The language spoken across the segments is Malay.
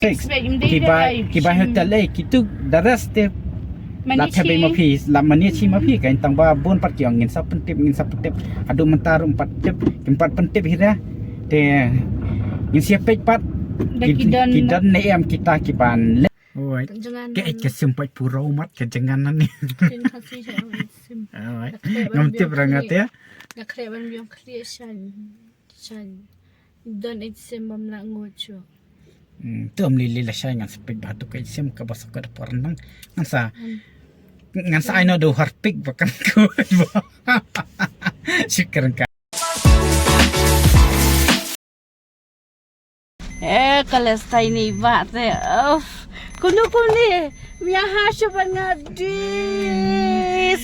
Kiba hotel kitu daras te la thabe mapi la mani chi mapi kain tangba bon pat kiang ngin sa pentip adu mentar 4 tip 4 pentip hira te ngin siap pat kidan ne am kita kiban oi ke sempat pura umat kejenganan ni oi ngamtip rangat ya nak kreban biang creation chan don it semam la ngocho Tum lili la siya ngan spek batu kay sim ka basok ka parang ngan sa ay no do harpig bakan ko syukur ka kalas tay ni ba te kuno miya hasya ba nga di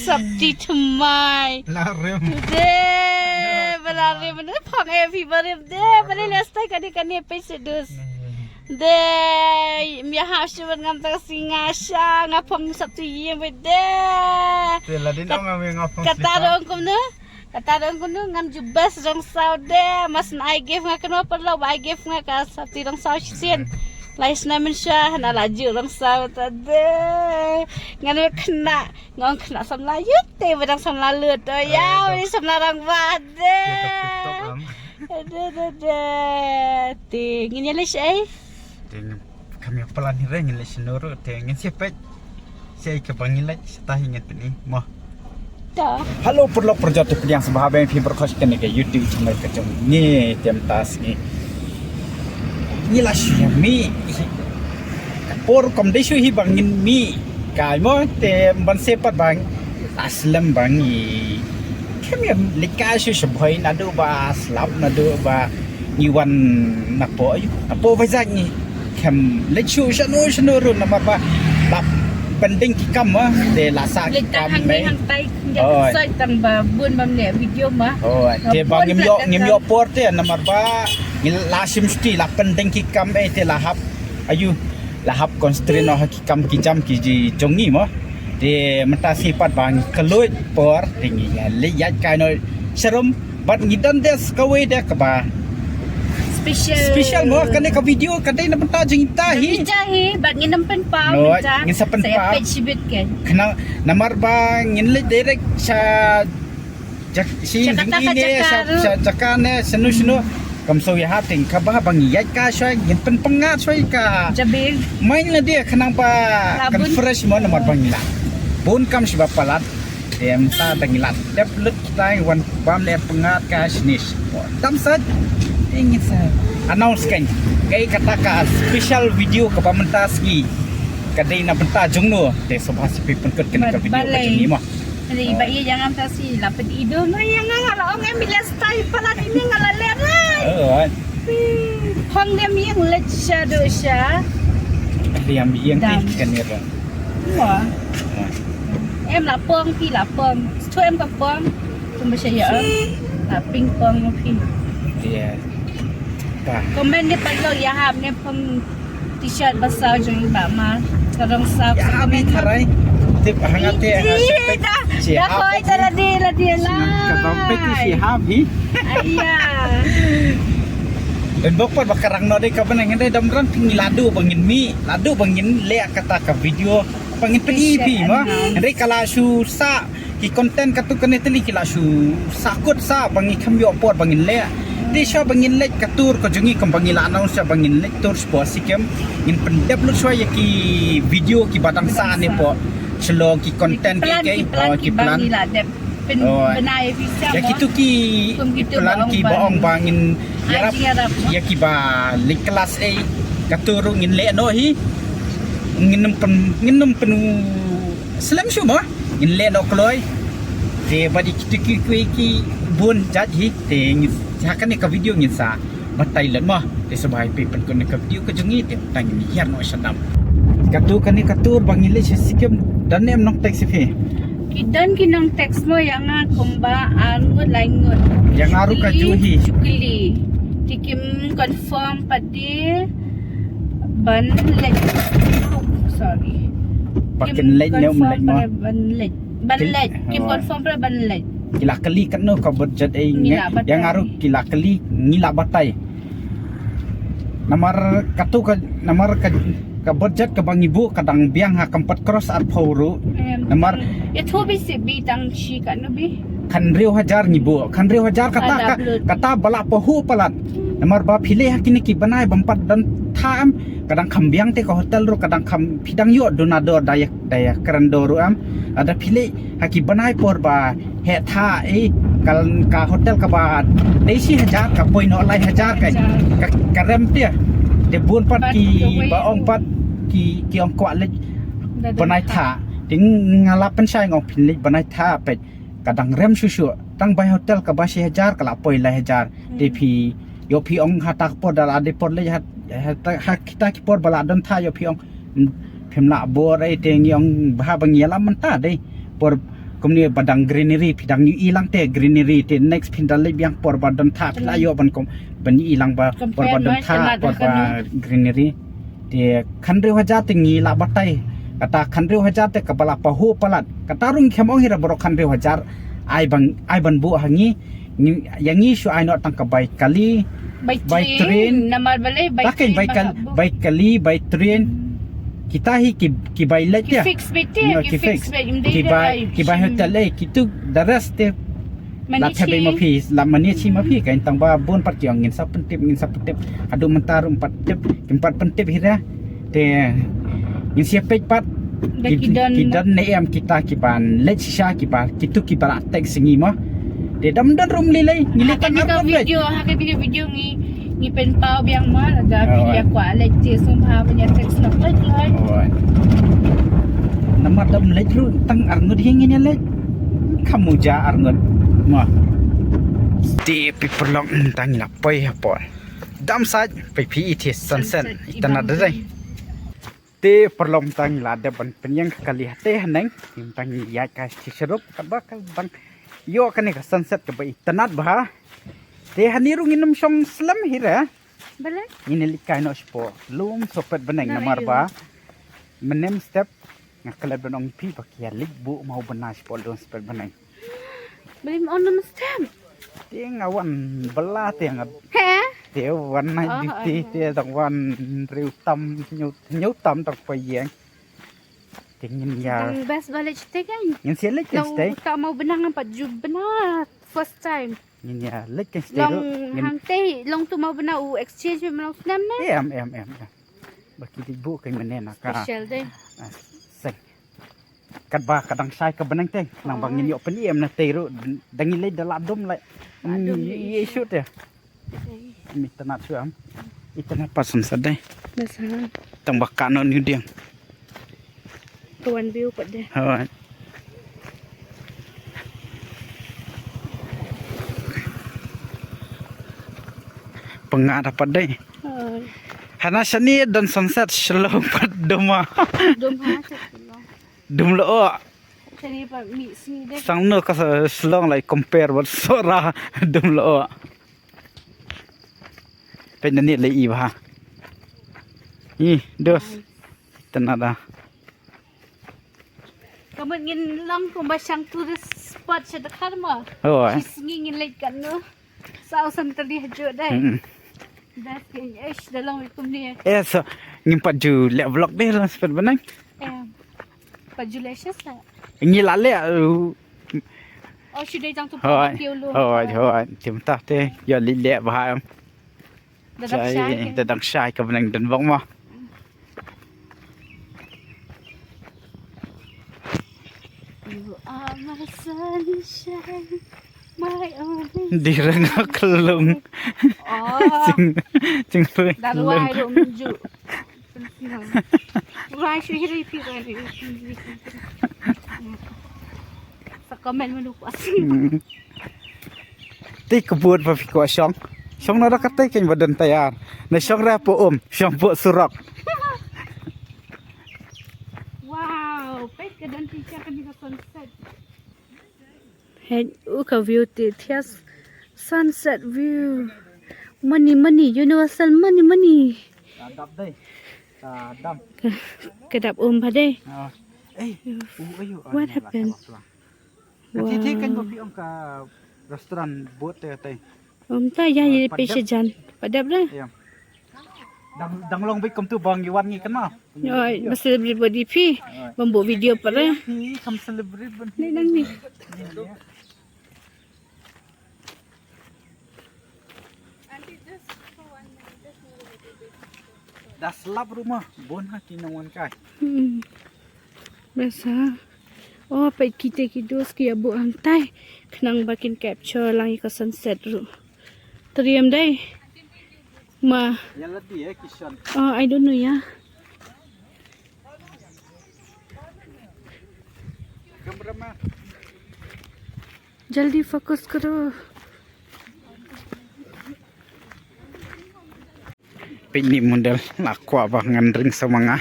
sabti tumay larem balare mana phang everybody de balale stay kani pe sedus de miya hasya ban ngam ta singa sya ngapong sabti yem de tela din ngam ngapong katarong kuno ngam jubas rong saw de mas na I give nga kano perlo I give nga ka sabti rong saw sin lais namin siya na laju rong saw ta de ngan kena ngong kena samla yute badang samla lut ya ni samla rang ba de de ngin yale siya Ting kami pelan hira ngin senuru te ngin siapa saya ke bangilat setah ingat ni mah Halo perlo perjatu yang sahabat yang berkos ke YouTube channel kecil ni tem tas ni la mi por kom de hi bangin mi kai mo te ban sepat bang aslam bangi kami lika seboi nadu ba slap nadu ba niwan napo vazak ni kem lechu shanu ru nama ba lap pending kikam de lasak kam me hang tai sai tang ba bun bam ne video ma te bang ngim yo por te nama ba lasim sti la pending kikam te lahap ayu lahap constrain no kikam kijam ki jongi mo de menta sifat bang kelut por tingi le yat kai no serum bat ngidan des kawe de ka ba special mo kane ka video kadai na benta jingta hi bat nginam pen pa ngin sa pen pa pechibit ken kana namar ba ngin le direct sa si ini sa jakane senu kam so ya ting ka ba bang yat ka soi ngin pen pengat soi ka jabir main la dia kanang pa kan fresh mo namar bang ila bun kam si bapalat em ta tangilat dep lut tai wan bam le pengat ka sinis dam sat ingin sa announce kan kai kata ka special video ka pamantas gi kadai na benta jungno te sobha si pipun ket kan ka video ka ni mo ani ba iya jangan tasi lapet ido no yang ngala ong emila style pala ini ngala lerai hong dem yang let shadow sha diam yang kan ni ro wah em là pong pi là pong cho em gặp pong không bao giờ là ping pong pi yeah comment dia perlu ya ham ne pong t-shirt basah jong ba ma sarong sa ya abi tharai tip hangate dah koi tala dia la ka dompet si habi iya dan bokpat bakarang no de ka banang de damran pingi ladu bangin le kata ka video pangin pelipi ma re kala su sa ki content katu kane teli kila su sakut sa bangi khamyo pot bangin le de sha bangin le katur ko jungi kam bangila announce sa bangin le tur sport sikem in pendep lu soya ki video ki batang sa ne po selo ki content ki plan benai visa ya kitu ki plan ki baong bangin yarap ya ki ba le kelas A katur ngin le no hi nginum penu selam semua in le no kloi te badi kitu ki bun jadi te akan ni ka video ngin sa matai len mah te sebai pe pen kon ka video ka jungi te tang ni hian no sadam katu kan ni katur bangile sikem dan nem nok taxi fe kidan kinong text mo yang kumba angut laingut yang aru ka juhi chukli tikim confirm padi ban lek sorry pakin lek ne ban lek kim confirm pra ban lek kila kali kan no ka budget yang aru kila kali ngila batai Nomor katu ka nomor ka budget ka bang ibu kadang biang ha kampat cross at pauru. Nomor ya thobi se bi tang chi kan no bi. Kan riu hajar ngibu. Kan riu hajar kata bala pahu palat. Nomor ba pilih hakini ki banai bampat dan tham kadang kambiang te ka hotel ru kadang kam pidang yo donador daya kerandoru am ada pilih haki banai por ba he tha kal ka hotel ka ba desi hajar ka poin olai hajar ka rem dia de bun pat ki ba ong pat ki ong kwa lek banai tha ting ngalap pensai ngong pilih banai tha pe kadang rem susu tang bai hotel ka ba si hajar ka la poin lai hajar de pi yo pi ong hatak por dal ade por le hat kita ki por bala don tha yo pi ong phemla bor ai teng yong bha bang yala man ta dei por komni badang greenery pidang ni ilang te greenery te next pindal le biang por badon tha la yo ban kom ban ilang ba por badon tha por ba greenery te khanre haja te ngi la batai kata khanre haja te kabala pahu palat kata rung khemong hira boro khanre hajar ai ban bu hangi yangi shu ai not tang ka bai kali by train namal bale by kali by train kita hi ki bai let ya fix bete ki fix ki bai hotel le kitu daras te la thabe ma phi la mani chi ma phi kain tang ba bon pat kyong ngin sap pentip adu mentar 4 pentip hira te ngin siap pek pat kidan ne am kita ki ban let sha ki ba kitu ki bara tek singi ma de dam dan rum lilai ngilitan ka video ni pen pau biang ma ada video kwa le je sum ha punya text nak lai nama dam lej ru tang arngut hingin ya lej kamu ja arngut ma di piperlong tang la poi ha pol dam saj pe pi thi sunset itana dai te perlong tang la de ban penyang kali hate haneng tang ya ka sirup ka bang yo kani ka sunset ka bai tanat bah te haniru nginum song slam hira bale inili kaino spo lum sopet beneng namar ba menem step ngakala benong pi pakia lik bu mau benas spo lum sopet beneng beli on nam step te ngawan bela te ngat he te wan nai di te tang wan riu tam nyu tam tak payeng tingin ya best village te kan yin sia lek stay tak mau benang empat jub benar first time yin ya lek stay long hang te long tu mau benar u exchange me long snam na em baki di bu kai menena ka special day sek kat ba kadang sai ka benang te nang bangin yo pen em na te ru dangin le dalam dom lai ye shoot ya mi tanat suam itana pasun sadai masalah tang bakano ni diang tuan view pat deh hai pengat dapat deh hana sani dan sunset shalom pat doma dum lo sani pat mi sini deh sang no ka slong lai compare wat sora dum lo pen ni le i ba dos tanada kamu ingin lang kumbasang tourist spot sa dekat mo oi ingin late kan no sa center di hajo dai das king dalam ikum ni so ngimpat ju le vlog deh lah sepet benang pajulesha sa ngi la le sudah jang tu kiu lu oi tim ta te ya li le ba am dadang shai ka benang dan bang ma my sunshine, my only dirang kelung sing darwai do menju rai shu hiri pi kan sa comment menu asing ti kebut pa ko song na rakat kan badan tayar na song ra po song po surak pet ke dan teacher kan di sunset head uka view te thias sunset view money universal money dap dai dam kedap phade what happened Nanti kan kopi om ka restoran buat te ta ya ye pe jan padap dah dang long bai kam tu bang yuan ngi kan ma Oi, mas celebrate body pi. Membuat video pala. ni kam celebrate ban Ni nang ni. dah selap rumah bon ha kinawan kai Biasa. Oh, pai kita kidos ki abu antai. Kenang bakin capture lang ika sunset ru. Teriam dai. Ma. yalla di kishan Oh, I don't know ya. cameraman Jaldi fokus karo. Ini model lakwa bangan ring semanga.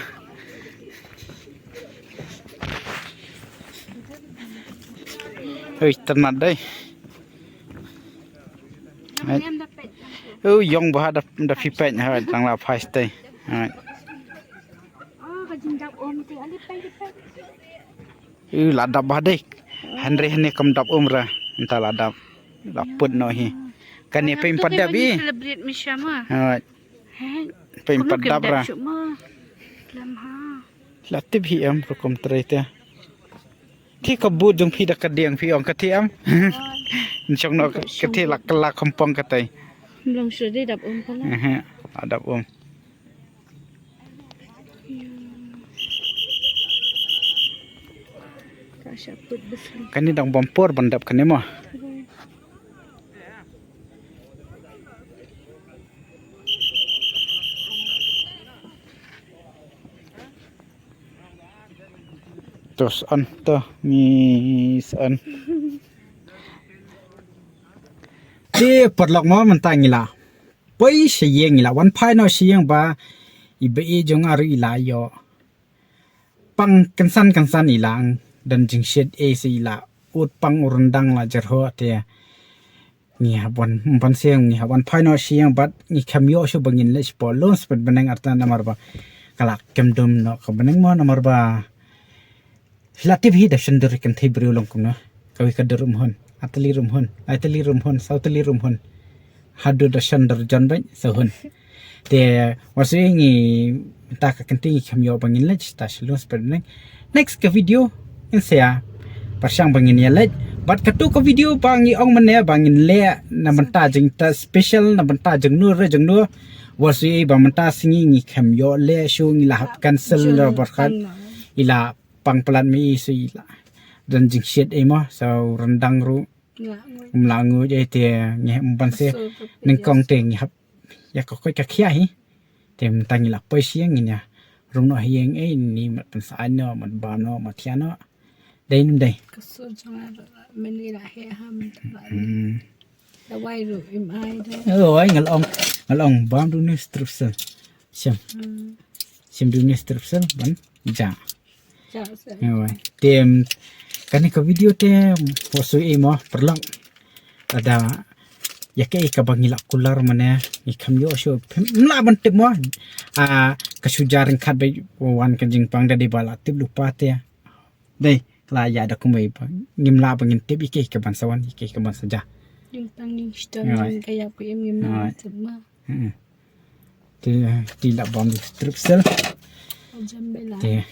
Oi tenat dai. Yong bah da pipet ha tang la phai stay. Oh, kajin dap om ti ali pai pai. La dap bah dai. Henry ne kam dap ra. Entah la dap. Laput no hi. Kan ni pe empat dap bi. Celebrate Misha ma. Ha. Pe empat dap ra. Lam ha. Latib hi am rokom trete. Thi kabut jong phi da kadiang phi ong katiam. Chong no kathi lak kompong katai. Long sure dap om pala. Dap om. Kasha put besli. Kani dang bampor bandap kani mo. Terus an to mis an. Di perlok mo man tangila. Pai siyeng ila wan pai no siyeng ba ibe jong aru ila yo. Pang kansan ilang dan jing shed si ila ut pang urundang la jerho te. Ni habon ban siyeng ni haban pai no siyeng bat ni kamyo syo bangin le spolo spet beneng arta namar ba. Kalak kemdum no kabeneng mo namar ba. Hilatib hi da shendur kan thai bru long kum no. Kawi kadurum hon. Atali rum hon, atali rum hon, sautali rum hon. Hadu da shandar janbai sahun. Te wasu ngi ta ka kanti kamyo bangin lej ta shilus perneng. Next ka video insya pasyang bangin ya lej. Bat katu ka video bangi ong mane bangin le na menta jing ta special na menta jing nur wasu ba menta singi ngi kamyo le shu ngi lahap cancel la barkat ila pangpelan mi isu ila. Dan jing shed mo so rendang ru mlangu je te nge umpan se nengkong te ngi hap ya ko ka khia hi te mtangi la pai siang ni ya rung no hieng ni mat pen sa no mat ba no mat thia no dai nim dai Kaso jangan menira he ham. Da wai ru im ai da. oi ngalong bam du ni strupsel sim du ni strupsel ban ja Ja. oi tem kani ka video te posu mo perlang ada ya ke ka bangila kular mane ikam yo sho mla bante mo kasujaring khat bai wan kan jing pang da di bala tip lupa te dei la ya da kumai ba ngimla bangin tip ike ka ban sawan ike ka ban saja Yung tang ning stone kaya ko im na sama. Ti la bom strip sel Jambela. te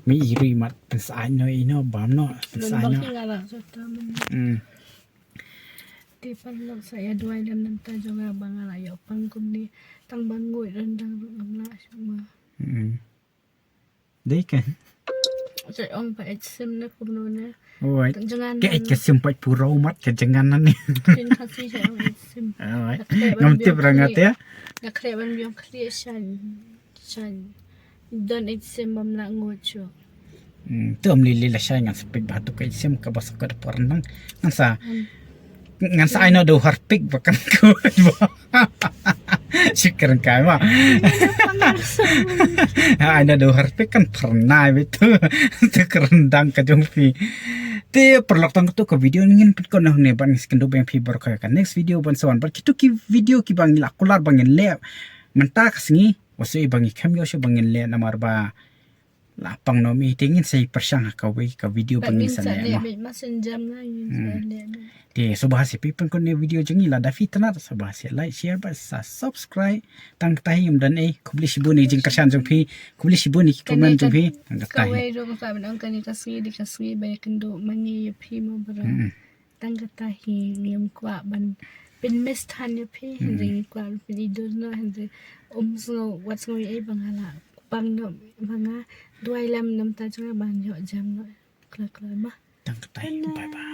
mi iri mat pensai no ino bam no pensai no Di palok saya dua dan nanti juga bangal ayo pangkum ni tang bangui rendang rumah semua. Dei kan Saya om pa sim na kuno na. oi Jangan. ke ke simpai puro mat ke jangan ni Tin kasi saya om sim. oi ngam tip rangat ya Nak kreban biang creation. Don sim bam na ngocho. Tom lili la shay ngan speed batu kay sim ka basa ka parnang ngan sa ino do harpik bakan ko Syukur kay ma ino do harpik kan pernah betu tu kerendang ka jongpi te perlok tang tu ka video ngin pit ko na ne ban skendo bang fi bar ka next video ban sawan bar kitu ki video ki bang la kular bangin le mentak singi wasu bang kamyo sho bangin le namar ba la pang no mi tingin sei persang ka video pangin sa le mo messenger na yun te subhasi pipan kon ne video jangi la da fitna subhasi like share ba subscribe tang tahim dan kubli sibuni jing kasan jong phi kubli sibuni comment jong phi tang kawai rong sa ban ang kani kasi ba kendo mangi phi mo bara tang tahi ngem kwa banเป็นเมสทันอยู่พี่เห็นจริงกว่าเป็นอีดูเนาะเห็นจริงสงวัดสงไอ้บางละบางเนาะบางด้วยลำน้ำตาจังบางเยอะจำเนาะคลาๆมาtang tahim bye bye